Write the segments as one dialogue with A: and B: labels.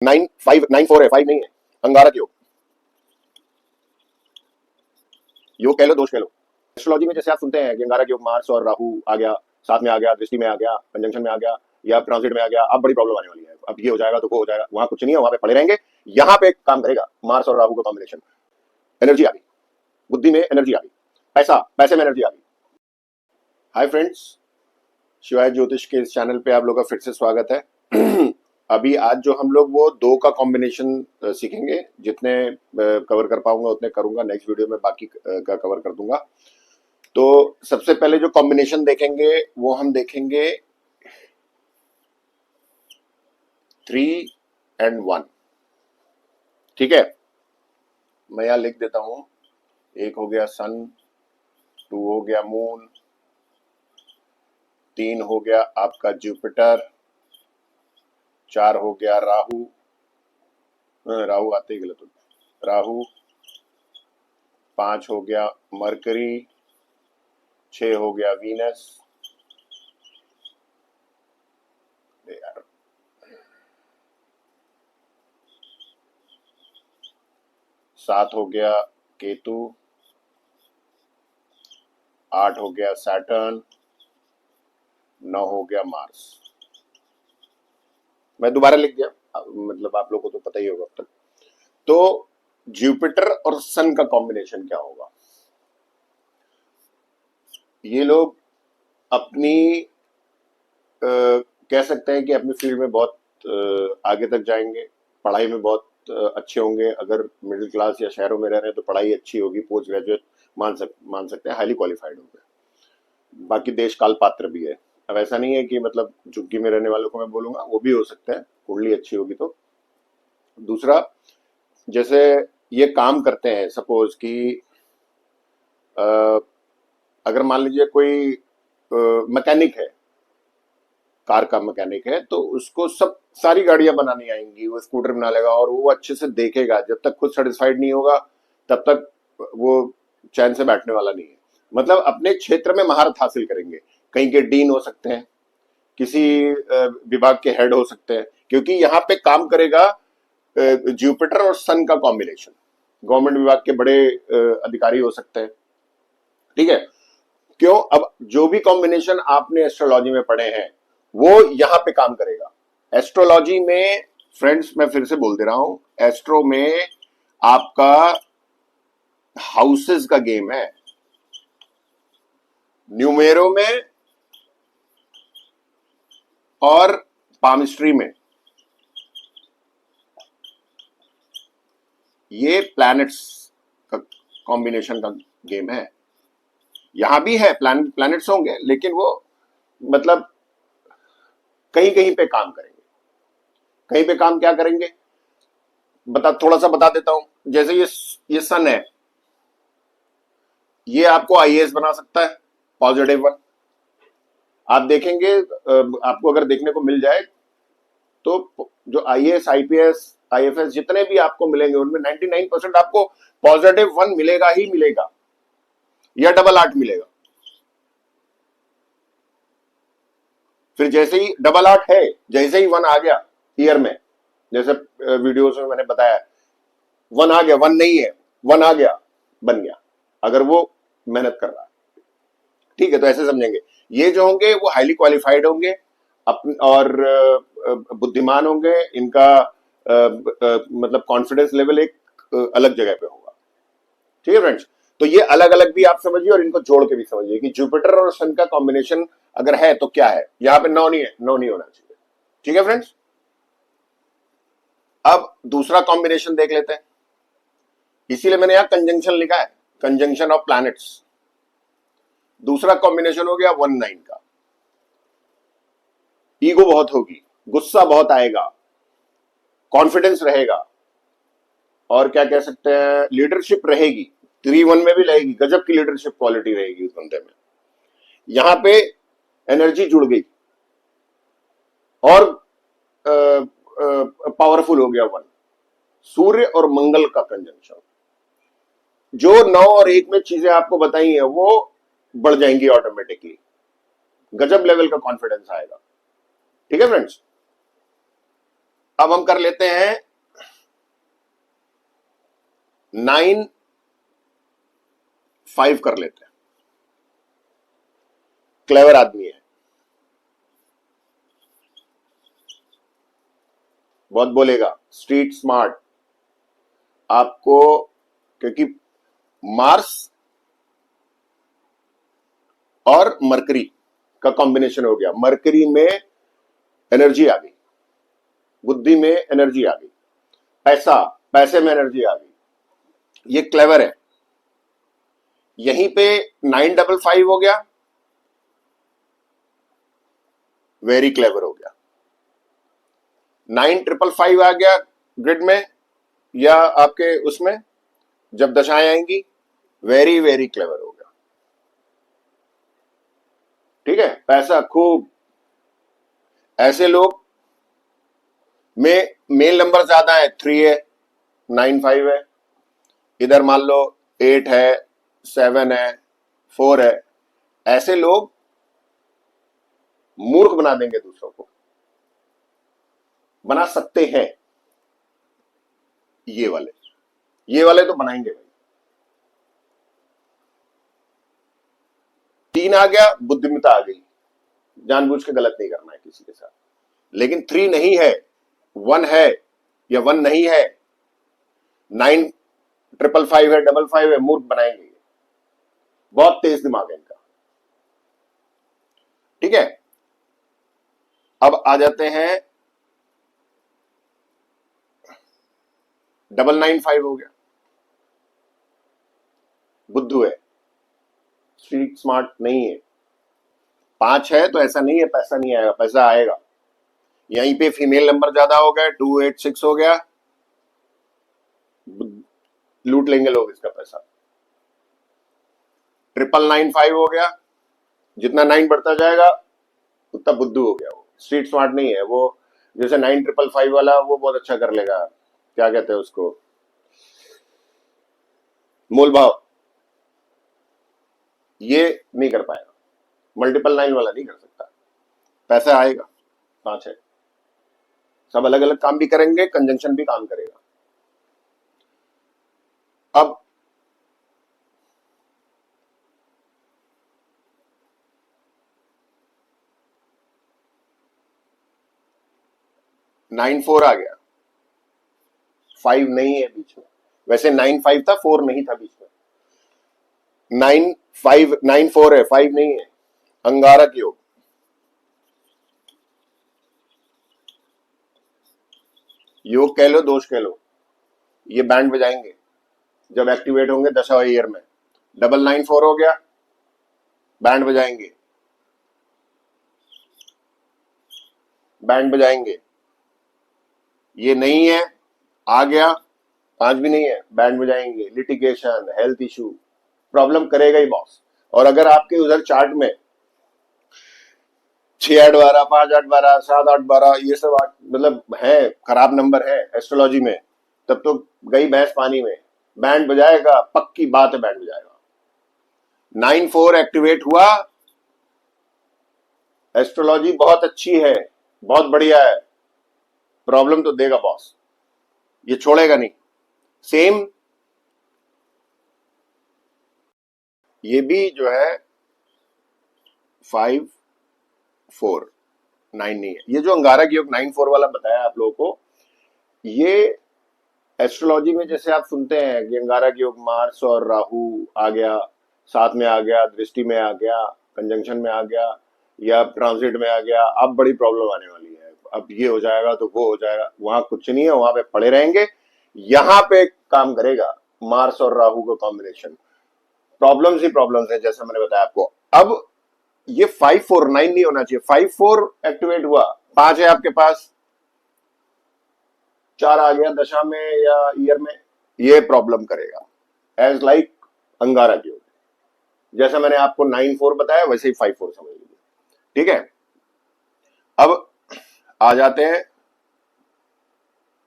A: 9 5 9 4 है, 5 नहीं है। अंगारक योग, योग कह लो, दोष कह लो। एस्ट्रोलॉजी में जैसे आप सुनते हैं कि अंगारक योग मार्स और राहु आ गया, साथ में आ गया, दृष्टि में आ गया, कंजंक्शन में आ गया या ट्रांजिट में आ गया, अब बड़ी प्रॉब्लम आने वाली है, अब ये हो जाएगा तो वो हो जाएगा। वहां कुछ नहीं है, वहां पे पड़े रहेंगे। यहाँ पे काम करेगा मार्स और राहु का कॉम्बिनेशन। एनर्जी आ गई, बुद्धि में एनर्जी आ गई, पैसे में एनर्जी आ गई। हाय फ्रेंड्स, शिवाय ज्योतिष के इस चैनल पे आप लोगों का फिर से स्वागत है। अभी आज जो हम लोग वो दो का कॉम्बिनेशन सीखेंगे, जितने कवर कर पाऊंगा उतने करूंगा, नेक्स्ट वीडियो में बाकी का कवर कर दूंगा। तो सबसे पहले जो कॉम्बिनेशन देखेंगे वो हम देखेंगे 3 and 1। ठीक है, मैं यहां लिख देता हूं। एक हो गया सन, 2 हो गया मून, 3 हो गया आपका जुपिटर, 4 हो गया राहु, राहु आते ही गलत हो गया, राहु, 5 हो गया मरकरी, 6 हो गया वीनस, 7 हो गया केतु, 8 हो गया सैटर्न, 9 हो गया मार्स। मैं दोबारा लिख दिया, मतलब आप लोगों को तो पता ही होगा अब तक। तो जुपिटर और सन का कॉम्बिनेशन क्या होगा? ये लोग अपनी कह सकते हैं कि अपनी फील्ड में बहुत आगे तक जाएंगे, पढ़ाई में बहुत अच्छे होंगे। अगर मिडिल क्लास या शहरों में रह रहे हैं तो पढ़ाई अच्छी होगी, पोस्ट ग्रेजुएट मान सकते हैं, हाईली क्वालिफाइड होंगे। बाकी देश काल पात्र भी है। अब ऐसा नहीं है कि मतलब झुग्गी में रहने वालों को मैं बोलूंगा, वो भी हो सकता है, कुंडली अच्छी होगी तो। दूसरा, जैसे ये काम करते हैं, सपोज कि अगर मान लीजिए कोई मैकेनिक है, कार का मैकेनिक है, तो उसको सारी गाड़ियां बनानी आएंगी, वो स्कूटर बना लेगा और वो अच्छे से देखेगा। जब तक खुद सेटिस्फाइड नहीं होगा तब तक वो चैन से बैठने वाला नहीं है। मतलब अपने क्षेत्र में महारत हासिल करेंगे। कहीं के डीन हो सकते हैं, किसी विभाग के हेड हो सकते हैं, क्योंकि यहाँ पे काम करेगा जुपिटर और सन का कॉम्बिनेशन। गवर्नमेंट विभाग के बड़े अधिकारी हो सकते हैं। ठीक है, क्यों? अब जो भी कॉम्बिनेशन आपने एस्ट्रोलॉजी में पढ़े हैं वो यहां पे काम करेगा। एस्ट्रोलॉजी में फ्रेंड्स, मैं फिर से बोल दे रहा हूं, एस्ट्रो में आपका हाउसेस का गेम है। न्यूमेरो में और पामिस्ट्री में ये प्लैनेट्स का कॉम्बिनेशन का गेम है। यहां भी है, प्लैनेट्स होंगे, लेकिन वो मतलब कहीं कहीं पे काम करेंगे। कहीं पे काम क्या करेंगे, थोड़ा सा बता देता हूं। जैसे ये सन है, ये आपको आईएएस बना सकता है, पॉजिटिव वन। आप देखेंगे, आपको अगर देखने को मिल जाए तो जो आईएएस, आईपीएस, आईएफएस जितने भी आपको मिलेंगे उनमें 99% आपको पॉजिटिव वन मिलेगा ही मिलेगा, या डबल 8 मिलेगा। फिर जैसे ही डबल 8 है, जैसे ही 1 आ गया ईयर में, जैसे वीडियोस में मैंने बताया, 1 आ गया, 1 नहीं है, 1 आ गया, बन गया, अगर वो मेहनत कर रहा है। ठीक है, तो ऐसे समझेंगे। ये जो होंगे वो हाईली क्वालिफाइड होंगे और बुद्धिमान होंगे। इनका मतलब कॉन्फिडेंस लेवल एक अलग जगह पे होगा। ठीक है फ्रेंड्स, तो ये अलग अलग भी आप समझिए और इनको जोड़ के भी समझिए कि जुपिटर और सन का कॉम्बिनेशन अगर है तो क्या है। यहां पे 9 नहीं है, 9 नहीं होना चाहिए। ठीक है फ्रेंड्स, अब दूसरा कॉम्बिनेशन देख लेते हैं। इसीलिए मैंने यहां कंजंक्शन लिखा है, कंजंक्शन ऑफ प्लैनेट्स। दूसरा कॉम्बिनेशन हो गया 1 9 का। ईगो बहुत होगी, गुस्सा बहुत आएगा, कॉन्फिडेंस रहेगा, और क्या कह सकते हैं, लीडरशिप रहेगी। 3 1 में भी रहेगी, गजब की लीडरशिप क्वालिटी रहेगी उस बंदे में। यहां पे एनर्जी जुड़ गई और पावरफुल हो गया 1। सूर्य और मंगल का कंजंक्शन, जो 9 और 1 में चीजें आपको बताई हैं वो बढ़ जाएंगी ऑटोमेटिकली। गजब लेवल का कॉन्फिडेंस आएगा। ठीक है फ्रेंड्स, अब हम कर लेते हैं 9-5 कर लेते हैं। क्लेवर आदमी है, बहुत बोलेगा, स्ट्रीट स्मार्ट आपको, क्योंकि मार्स और मरकरी का कॉम्बिनेशन हो गया। मरकरी में एनर्जी आ गई, बुद्धि में एनर्जी आ गई, पैसे में एनर्जी आ गई। ये क्लेवर है। यहीं पे 955 हो गया, वेरी क्लेवर हो गया। 9555 आ गया ग्रिड में या आपके उसमें, जब दशाएं आएंगी, वेरी वेरी क्लेवर हो गया। ठीक है, पैसा खूब। ऐसे लोग में मेल नंबर ज्यादा है, 3 है, 95 है, इधर मान लो 8 है, 7 है, 4 है। ऐसे लोग मूर्ख बना देंगे, दूसरों को बना सकते हैं। ये वाले तो बनाएंगे भाई। 3 आ गया, बुद्धिमत्ता आ गई, जानबूझ के गलत नहीं करना है किसी के साथ। लेकिन 3 नहीं है, 1 है या 1 नहीं है, 955 है, 55 है, मूर्ख बनाएंगे। बहुत तेज दिमाग है इनका। ठीक है, अब आ जाते हैं 995 हो गया, बुद्धू है, स्ट्रीट स्मार्ट नहीं है। 5 है तो ऐसा नहीं है पैसा नहीं आएगा, पैसा आएगा। यहीं पे फीमेल नंबर ज्यादा हो गया, 286 हो गया, लूट लेंगे लोग इसका पैसा। 995 हो गया, जितना 9 बढ़ता जाएगा उतना बुद्धू हो गया। वो स्ट्रीट स्मार्ट नहीं है वो। जैसे 9555 वाला वो बहुत अच्छा कर लेगा, क्या कहते हैं उसको, मोल भाव, ये नहीं कर पाएगा। मल्टीपल 9 वाला नहीं कर सकता, पैसा आएगा। 5 है, सब अलग अलग काम भी करेंगे, कंजंक्शन भी काम करेगा। अब 94 आ गया, 5 नहीं है बीच में। वैसे 95 था, 4 नहीं था बीच में। 94 है, 5 नहीं है। अंगारक योग, योग कह लो, दोष कह लो, ये बैंड बजाएंगे जब एक्टिवेट होंगे दशा ईयर में। 994 हो गया, बैंड बजाएंगे, बैंड बजाएंगे। ये नहीं है, आ गया, 5 भी नहीं है, बैंड बजाएंगे। लिटिगेशन, हेल्थ इशू, प्रॉब्लम करेगा ही बॉस। और अगर आपके उधर चार्ट में 6-8-12, 5-8-12, 7-8-12 ये सब मतलब है, खराब नंबर है एस्ट्रोलॉजी में, तब तो गई भैंस पानी में। बैंड बजाएगा, पक्की बात है, बैंड बजाएगा। 94 एक्टिवेट हुआ, एस्ट्रोलॉजी बहुत अच्छी है, बहुत बढ़िया है, प्रॉब्लम तो देगा बॉस, ये छोड़ेगा नहीं। सेम ये भी जो है 5-4-9 नहीं है। ये जो अंगारक योग 9-4 वाला बताया आप लोगों को, ये एस्ट्रोलॉजी में जैसे आप सुनते हैं कि अंगारक योग मार्स और राहु आ गया, साथ में आ गया, दृष्टि में आ गया, कंजंक्शन में आ गया, या ट्रांजिट में आ गया, अब बड़ी प्रॉब्लम आने वाली है, अब ये हो जाएगा तो वो हो जाएगा। वहां कुछ नहीं है, वहां पे पड़े रहेंगे। यहां पे काम करेगा मार्स और राहु का कॉम्बिनेशन। प्रॉब्लम्स ही प्रॉब्लम्स है, जैसा मैंने बताया आपको। अब ये 5-4-9 नहीं होना चाहिए। 5-4 एक्टिवेट हुआ, 5 है आपके पास, 4 आ गया दशा में या ईयर में, ये प्रॉब्लम करेगा। एज लाइक अंगारक योग, जैसा मैंने आपको 9-4 बताया वैसे ही 5-4 समझ लीजिए। ठीक है, अब आ जाते हैं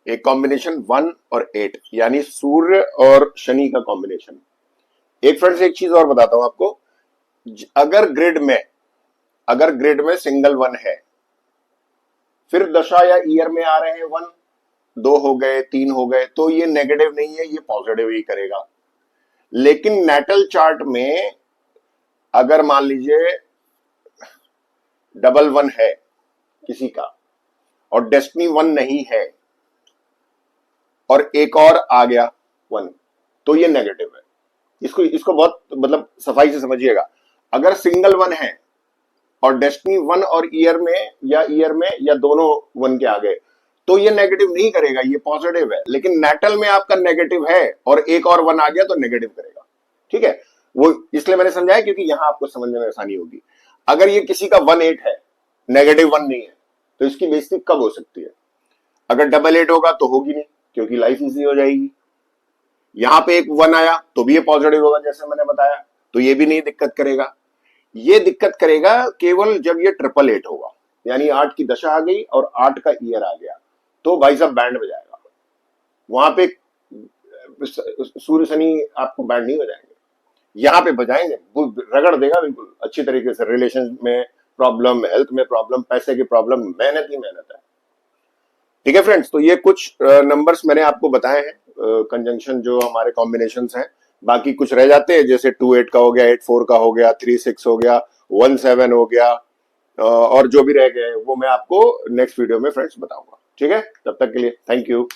A: एक कॉम्बिनेशन 1 और 8, यानी सूर्य और शनि का कॉम्बिनेशन। एक फ्रेंड से एक चीज और बताता हूं आपको, अगर ग्रिड में सिंगल 1 है, फिर दशा या ईयर में आ रहे हैं 1, 2 हो गए, 3 हो गए, तो ये नेगेटिव नहीं है, ये पॉजिटिव ही करेगा। लेकिन नेटल चार्ट में अगर मान लीजिए डबल 1 है किसी का और डेस्टिनी 1 नहीं है और एक और आ गया 1, तो ये नेगेटिव है। इसको इसको बहुत मतलब सफाई से समझिएगा। अगर सिंगल 1 है और डेस्टिनी 1 और ईयर में या दोनों 1 के आ गए, तो ये नेगेटिव नहीं करेगा, ये पॉजिटिव है। लेकिन नेटल में आपका नेगेटिव है और एक और 1 आ गया तो नेगेटिव करेगा। ठीक है, वो इसलिए मैंने समझाया क्योंकि यहां आपको समझने में आसानी होगी। अगर ये किसी का 1 8 है, नेगेटिव 1 नहीं है, तो इसकी बेइज्जती कब हो सकती है? अगर डबल 8 होगा तो होगी नहीं, क्योंकि लाइफ इजी हो जाएगी। यहां पे एक 1 आया तो भी ये पॉजिटिव होगा जैसे मैंने बताया, तो ये भी नहीं दिक्कत करेगा। ये दिक्कत करेगा केवल जब ये ट्रिपल 8 होगा, यानी 8 की दशा आ गई और 8 का ईयर आ गया, तो भाई साहब बैंड बजाएगा। वहां पे सूर्य शनि आपको बैंड नहीं बजाएंगे, यहां पे बजाएंगे, रगड़ देगा बिल्कुल अच्छी तरीके से। रिलेशन में प्रॉब्लम, हेल्थ में प्रॉब्लम, पैसे की प्रॉब्लम, मेहनत ही मेहनत है। ठीक है फ्रेंड्स, तो ये कुछ नंबर्स मैंने आपको बताए हैं, कंजंक्शन जो हमारे कॉम्बिनेशन हैं। बाकी कुछ रह जाते हैं, जैसे 2 8 का हो गया, 8 4 का हो गया, 3 6 हो गया, 1 7 हो गया, और जो भी रह गए वो मैं आपको नेक्स्ट वीडियो में फ्रेंड्स बताऊंगा। ठीक है, तब तक के लिए थैंक यू।